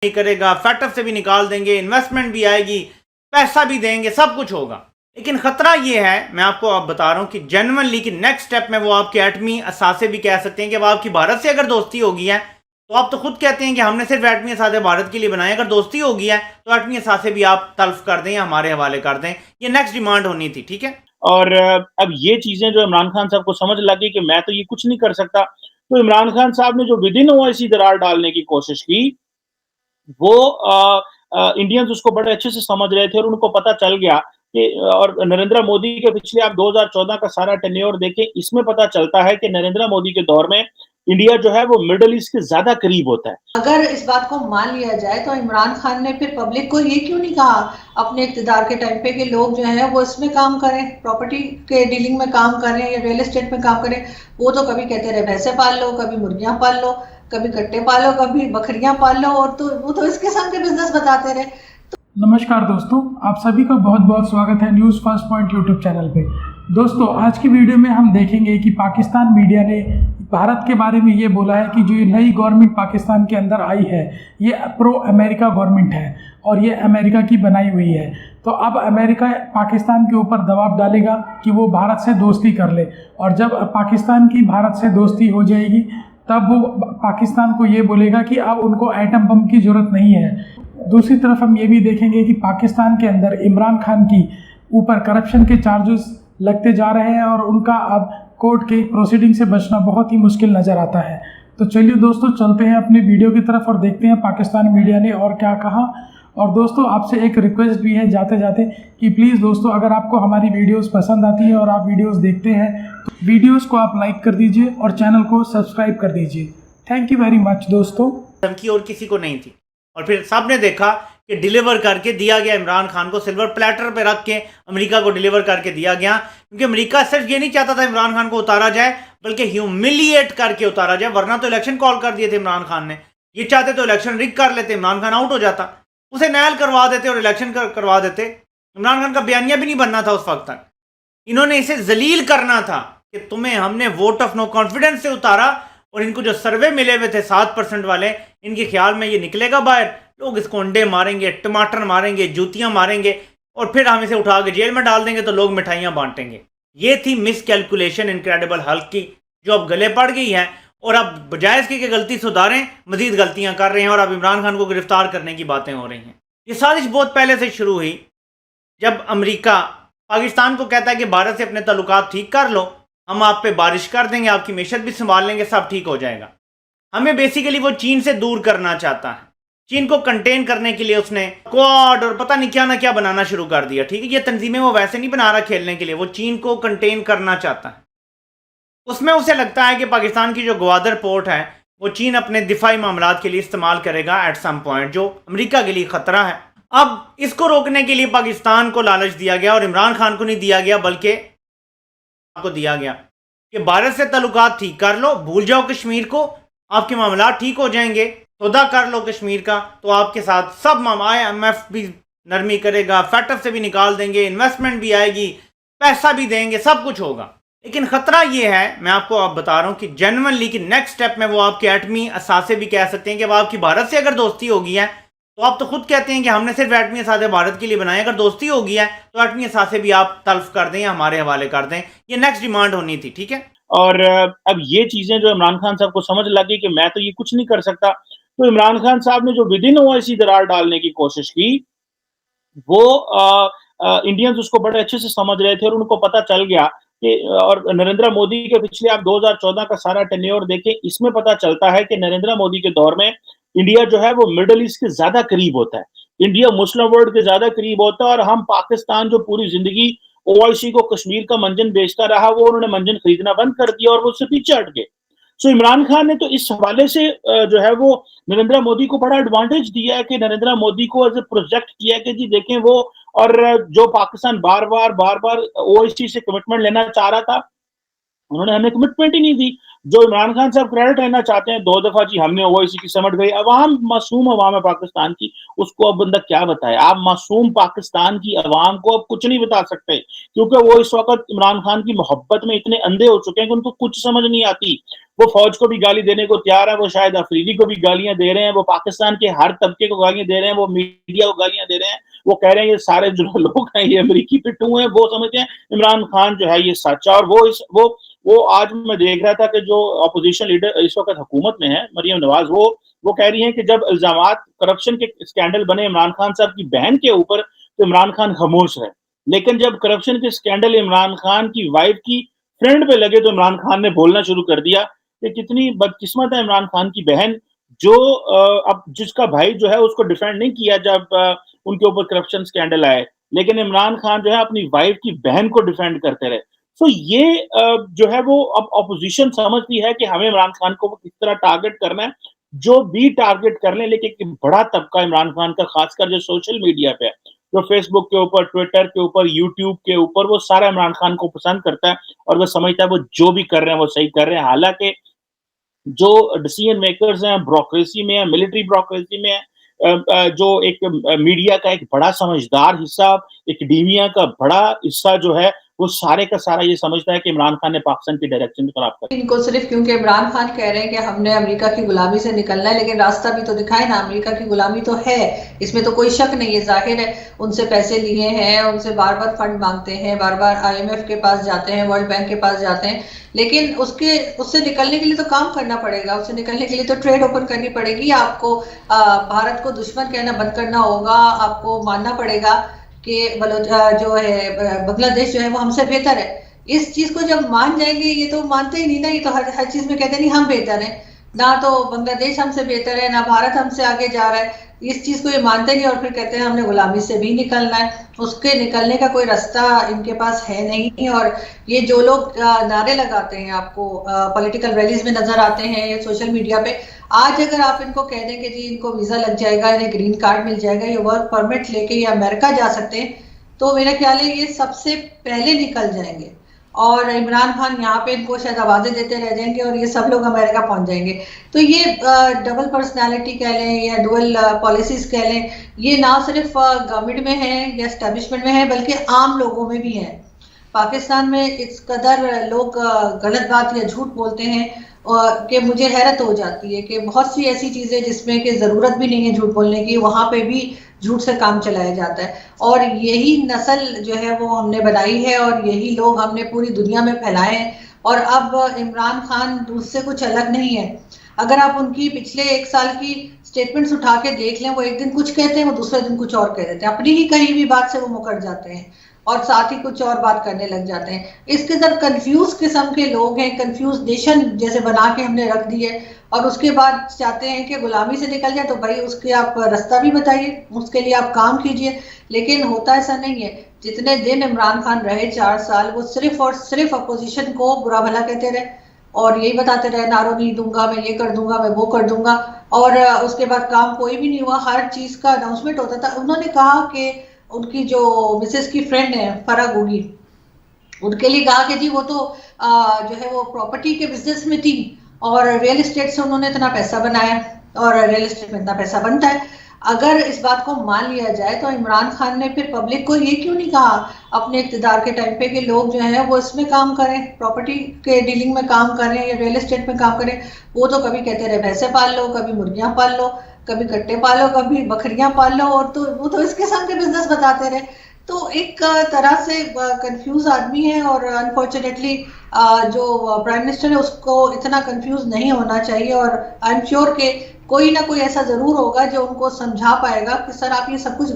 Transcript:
नहीं करेगा, फैटफ से भी निकाल देंगे, इन्वेस्टमेंट भी आएगी, पैसा भी देंगे, सब कुछ होगा। लेकिन खतरा ये है, मैं आपको अब बता रहा हूं कि जेन्युइनली कि नेक्स्ट स्टेप में वो आपके एटमी असासे भी कह सकते हैं कि अब आपकी भारत से अगर दोस्ती होगी है तो आप तो खुद कहते हैं कि हमने सिर्फ एटमी असासे भारत के लिए बनाए, अगर दोस्ती होगी है तो एटमी असासे भी आप तल्फ कर दें या हमारे हवाले कर दें। ये नेक्स्ट डिमांड होनी थी, ठीक है। और अब ये चीजें जो इमरान खान साहब को समझ लगी कि मैं तो ये कुछ नहीं कर सकता, तो इमरान खान साहब ने जो विद इन ओवैसी दरार डालने की कोशिश की, वो इंडियंस उसको बड़े अच्छे से समझ रहे थे और उनको पता चल गया कि और नरेंद्र मोदी के पिछले आप 2014 का सारा टेन्योर देखें, इसमें पता चलता है कि नरेंद्र मोदी के दौर में इंडिया जो है वो मिडल ईस्ट के ज्यादा करीब होता है। अगर इस बात को मान लिया जाए तो इमरान खान ने फिर पब्लिक को ये क्यों नहीं कहा अपने इक़्तिदार के टाइम पे कि लोग जो है वो इसमें काम करें, प्रॉपर्टी के डीलिंग में काम करें या रियल एस्टेट में काम करें। वो तो कभी कहते रहे भैंसे पाल लो, कभी मुर्गियां पाल लो, कभी कट्टे पालो, कभी बकरियां पाल लो, और तो वो तो इस किस्म के बिजनेस बताते रहे। नमस्कार दोस्तों, आप सभी का बहुत बहुत स्वागत है news first point YouTube channel पे। दोस्तों, आज की वीडियो में हम देखेंगे कि पाकिस्तान मीडिया ने भारत के बारे में ये बोला है कि जो ये नई गवर्नमेंट पाकिस्तान के अंदर आई है ये प्रो अमेरिका गवर्नमेंट है और ये अमेरिका की बनाई हुई है। तो अब अमेरिका पाकिस्तान के ऊपर दबाव डालेगा कि वो भारत से दोस्ती कर ले, और जब पाकिस्तान की भारत से दोस्ती हो जाएगी तब वो पाकिस्तान को ये बोलेगा कि अब उनको एटम बम की ज़रूरत नहीं है। दूसरी तरफ हम ये भी देखेंगे कि पाकिस्तान के अंदर इमरान खान की ऊपर करप्शन के चार्जेस लगते जा रहे हैं और उनका अब कोर्ट के प्रोसीडिंग से बचना बहुत ही मुश्किल नज़र आता है। तो चलिए दोस्तों, चलते हैं अपने वीडियो की तरफ और देखते हैं पाकिस्तान मीडिया ने और क्या कहा। और दोस्तों, आपसे एक रिक्वेस्ट भी है जाते जाते कि प्लीज़ दोस्तों, अगर आपको हमारी वीडियोस पसंद आती है और आप वीडियोस देखते हैं तो वीडियोस को आप लाइक कर दीजिए और चैनल को सब्सक्राइब कर दीजिए। थैंक यू वेरी मच दोस्तों। धमकी और किसी को नहीं थी, और फिर सबने देखा कि डिलीवर करके दिया गया इमरान खान को, सिल्वर प्लेटर पे रख के अमेरिका को डिलीवर करके दिया गया। क्योंकि अमेरिका सिर्फ ये नहीं चाहता था इमरान खान को उतारा जाए, बल्कि ह्यूमिलिएट करके उतारा जाए, वरना तो इलेक्शन कॉल कर दिए थे इमरान खान ने। ये चाहते तो इलेक्शन रिग कर लेते, इमरान खान आउट हो जाता, उसे नैल करवा देते और इलेक्शन करवा देते। इमरान खान का बयानिया भी नहीं बनना था उस वक्त तक। इन्होंने इसे जलील करना था कि तुम्हें हमने वोट ऑफ नो कॉन्फिडेंस से उतारा, और इनको जो सर्वे मिले हुए थे 7% वाले, इनके ख्याल में ये निकलेगा बाहर, लोग इसको अंडे मारेंगे, टमाटर मारेंगे, जूतियां मारेंगे, और फिर हम इसे उठा के जेल में डाल देंगे तो लोग मिठाइयां बांटेंगे। ये थी मिस कैलकुलेशन इनक्रेडिबल हल्क की, जो अब गले पड़ गई है। और अब बजाय इसके कि गलती सुधारें, मजीद गलतियां कर रहे हैं और अब इमरान खान को गिरफ्तार करने की बातें हो रही हैं। ये साजिश बहुत पहले से शुरू हुई, जब अमेरिका पाकिस्तान को कहता है कि भारत से अपने ताल्लुकात ठीक कर लो, हम आप पे बारिश कर देंगे, आपकी मैशत भी संभाल लेंगे, सब ठीक हो जाएगा। हमें बेसिकली वो चीन से दूर करना चाहता है। चीन को कंटेन करने के लिए उसने क्वाड और पता नहीं क्या ना क्या बनाना शुरू कर दिया, ठीक है। ये तंजीमें वो वैसे नहीं बना रहा खेलने के लिए, वो चीन को कंटेन करना चाहता है। उसमें उसे लगता है कि पाकिस्तान की जो ग्वादर पोर्ट है वो चीन अपने दिफाई मामलात के लिए इस्तेमाल करेगा एट सम पॉइंट, जो अमेरिका के लिए खतरा है। अब इसको रोकने के लिए पाकिस्तान को लालच दिया गया, और इमरान खान को नहीं दिया गया बल्कि को दिया गया कि भारत से ताल्लुकात ठीक कर लो, भूल जाओ कश्मीर को, आपके मामला ठीक हो जाएंगे, सौदा कर लो कश्मीर का, तो आपके साथ सब IMF भी नरमी करेगा, फैटफ से भी निकाल देंगे, इन्वेस्टमेंट भी आएगी, पैसा भी देंगे, सब कुछ होगा। लेकिन खतरा ये है, मैं आपको अब बता रहा हूँ कि जेन्युइनली कि नेक्स्ट स्टेप में वो आपके एटमी असासे भी कह सकते हैं कि अब आपकी भारत से अगर दोस्ती होगी है तो आप तो खुद कहते हैं कि हमने सिर्फ एटमी असासे भारत के लिए बनाए, अगर दोस्ती होगी है तो एटमी असासे भी आप तल्फ कर दें या हमारे हवाले कर दें। ये नेक्स्ट डिमांड होनी थी, ठीक है। और अब ये चीजें जो इमरान खान साहब को समझ लगी कि मैं तो ये कुछ नहीं कर सकता, तो इमरान खान साहब ने जो विद इन ओवैसी दरार डालने की कोशिश की, वो इंडियंस उसको बड़े अच्छे से समझ रहे थे और उनको पता चल गया कि और नरेंद्र मोदी के पिछले आप 2014 का सारा टेन्योर देखें, इसमें पता चलता है कि नरेंद्र मोदी के दौर में इंडिया जो है वो मिडल ईस्ट के ज्यादा करीब होता है, इंडिया मुस्लिम वर्ल्ड के ज्यादा करीब होता है। और हम पाकिस्तान जो पूरी जिंदगी ओवैसी को कश्मीर का मंजन बेचता रहा, वो उन्होंने मंजन खरीदना बंद कर दिया और वो उससे पीछे हट गए। सो इमरान खान ने तो इस हवाले से जो है वो नरेंद्र मोदी को बड़ा एडवांटेज दिया है कि नरेंद्र मोदी को एज ए प्रोजेक्ट किया है कि जी देखें वो, और जो पाकिस्तान बार बार ओवैसी से कमिटमेंट लेना चाह रहा था, उन्होंने हमें कमिटमेंट ही नहीं दी। जो इमरान खान साहब क्रेडिट लेना चाहते हैं 2 दफा जी हमने ओवैसी की समझ गई, अवाम मासूम अवाम है पाकिस्तान की, उसको अब बंदा क्या बताए। आप मासूम पाकिस्तान की अवाम को अब कुछ नहीं बता सकते, क्योंकि वो इस वक्त इमरान खान की मोहब्बत में इतने अंधे हो चुके हैं कि उनको कुछ समझ नहीं आती। वो फौज को भी गाली देने को तैयार है, वो शायद अफरीदी को भी गालियां दे रहे हैं, वो पाकिस्तान के हर तबके को गालियां दे रहे हैं, वो मीडिया को गालियां दे रहे हैं। वो कह रहे हैं ये सारे जो लोग हैं ये अमरीकी पिट्ठू हैं, वो समझते हैं इमरान खान जो है ये सच है। और वो आज मैं देख रहा था कि जो अपोजिशन लीडर इस वक्त हुकूमत में है, मरियम नवाज, वो कह रही हैं कि जब इल्जामात करप्शन के स्कैंडल बने इमरान खान साहब की बहन के ऊपर, तो इमरान खान खामोश रहे, लेकिन जब करप्शन के स्कैंडल इमरान खान की वाइफ की फ्रेंड पे लगे तो इमरान खान ने बोलना शुरू कर दिया। कि कितनी बदकिस्मत है इमरान खान की बहन, जो अब जिसका भाई जो है उसको डिफेंड नहीं किया जब उनके ऊपर करप्शन स्कैंडल आए, लेकिन इमरान खान जो है अपनी वाइफ की बहन को डिफेंड करते रहे। तो ये जो है वो अब अपोजिशन समझती है कि हमें इमरान खान को किस तरह टारगेट करना है, जो भी टारगेट कर लें, लेकिन बड़ा तबका इमरान खान का, खासकर जो सोशल मीडिया पे है, जो फेसबुक के ऊपर, ट्विटर के ऊपर, यूट्यूब के ऊपर, वो सारा इमरान खान को पसंद करता है और वो समझता है वो जो भी कर रहे हैं वो सही कर रहे हैं। हालांकि जो डिसीजन मेकर्स हैं ब्यूरोक्रेसी में है, मिलिट्री ब्यूरोक्रेसी में है, जो एक मीडिया का एक बड़ा समझदार हिस्सा, एकेडेमिया का बड़ा हिस्सा जो है, वो सारे का सारा ये समझता है कि इमरान खान ने पाकिस्तान की डायरेक्शन खराब कर। इनको सिर्फ क्योंकि इमरान खान कह रहे हैं कि हमने अमेरिका की गुलामी से निकलना है, लेकिन रास्ता भी तो दिखाए ना। अमेरिका की गुलामी तो है, इसमें तो कोई शक नहीं है, जाहिर है उनसे पैसे लिए हैं, उनसे बार बार फंड मांगते हैं, बार बार IMF के पास जाते हैं, वर्ल्ड बैंक के पास जाते हैं, लेकिन उससे निकलने के लिए तो काम करना पड़ेगा। उससे निकलने के लिए तो ट्रेड ओपन करनी पड़ेगी। आपको भारत को दुश्मन कहना बंद करना होगा। आपको मानना पड़ेगा कि जो है बांग्लादेश जो है वो हमसे बेहतर है। इस चीज को जब मान जाएंगे, ये तो मानते ही नहीं ना, ये तो हर चीज में कहते नहीं हम बेहतर हैं, ना तो बांग्लादेश हमसे बेहतर है, ना भारत हमसे आगे जा रहा है। इस चीज को ये मानते नहीं और फिर कहते हैं हमने गुलामी से भी निकलना है। उसके निकलने का कोई रास्ता इनके पास है नहीं। और ये जो लोग नारे लगाते हैं, आपको पॉलिटिकल रैलीज में नजर आते हैं या सोशल मीडिया पे, आज अगर आप इनको कह दें कि जी इनको वीजा लग जाएगा, इन्हें ग्रीन कार्ड मिल जाएगा, ये वर्क परमिट लेके ये अमेरिका जा सकते हैं, तो मेरा ख्याल है ये सबसे पहले निकल जाएंगे और इमरान खान यहाँ पे इनको शायद आवाजें देते रह जाएंगे और ये सब लोग अमेरिका पहुंच जाएंगे। तो ये डबल पर्सनालिटी कह लें या डुअल पॉलिसीज कह लें, ये ना सिर्फ गवर्नमेंट में है या एस्टेब्लिशमेंट में है, बल्कि आम लोगों में भी है। पाकिस्तान में इस कदर लोग गलत बात या झूठ बोलते हैं कि मुझे हैरत हो जाती है कि बहुत सी ऐसी चीजें जिसमें कि जरूरत भी नहीं है झूठ बोलने की, वहां पे भी झूठ से काम चलाया जाता है। और यही नस्ल जो है वो हमने बनाई है और यही लोग हमने पूरी दुनिया में फैलाए हैं। और अब इमरान खान उससे कुछ अलग नहीं है। अगर आप उनकी पिछले 1 साल की स्टेटमेंट्स उठा के देख लें, वो एक दिन कुछ कहते हैं, वो दूसरे दिन कुछ और कह देते हैं, अपनी ही कहीं भी बात से वो मुकर जाते हैं और साथ ही कुछ और बात करने लग जाते हैं। इसके अंदर कंफ्यूज किस्म के लोग हैं, कंफ्यूज नेशन जैसे बना के हमने रख दी है और उसके बाद चाहते हैं कि गुलामी से निकल जाए, तो भाई उसके आप रास्ता भी बताइए, उसके लिए आप काम कीजिए। लेकिन होता ऐसा नहीं है। जितने दिन इमरान खान रहे 4 साल, वो सिर्फ और सिर्फ अपोजिशन को बुरा भला कहते रहे और यही बताते रहे, नारों नहीं दूंगा, मैं ये कर दूंगा, मैं वो कर दूंगा, और उसके बाद काम कोई भी नहीं हुआ। हर चीज का अनाउंसमेंट होता था। उन्होंने कहा कि उनकी जो मिसेस की फ्रेंड है फराह गुगी, उनके लिए कहा कि जी वो तो जो है वो प्रॉपर्टी के बिजनेस में थी और रियल एस्टेट से उन्होंने इतना पैसा बनाया और रियल एस्टेट में इतना पैसा बनता है। अगर इस बात को मान लिया जाए तो इमरान खान ने फिर पब्लिक को ये क्यों नहीं कहा अपने इक़्तिदार के टाइम पे कि लोग जो है वो इसमें काम करें, प्रॉपर्टी के डीलिंग में काम करें या रियल एस्टेट में काम करें। वो तो कभी कहते रहे भैंसे पाल लो, कभी मुर्गियां पाल लो, कभी कट्टे पालो, कभी बकरियां पाल लो, और तो वो तो इस किस्म के बिजनेस बताते रहे। तो एक तरह से कंफ्यूज आदमी है और अनफॉर्चुनेटली जो प्राइम मिनिस्टर है उसको इतना कंफ्यूज नहीं होना चाहिए। और आई एम श्योर कि कोई ना कोई ऐसा जरूर होगा जो उनको समझा पाएगा कि सर आप ये सब कुछ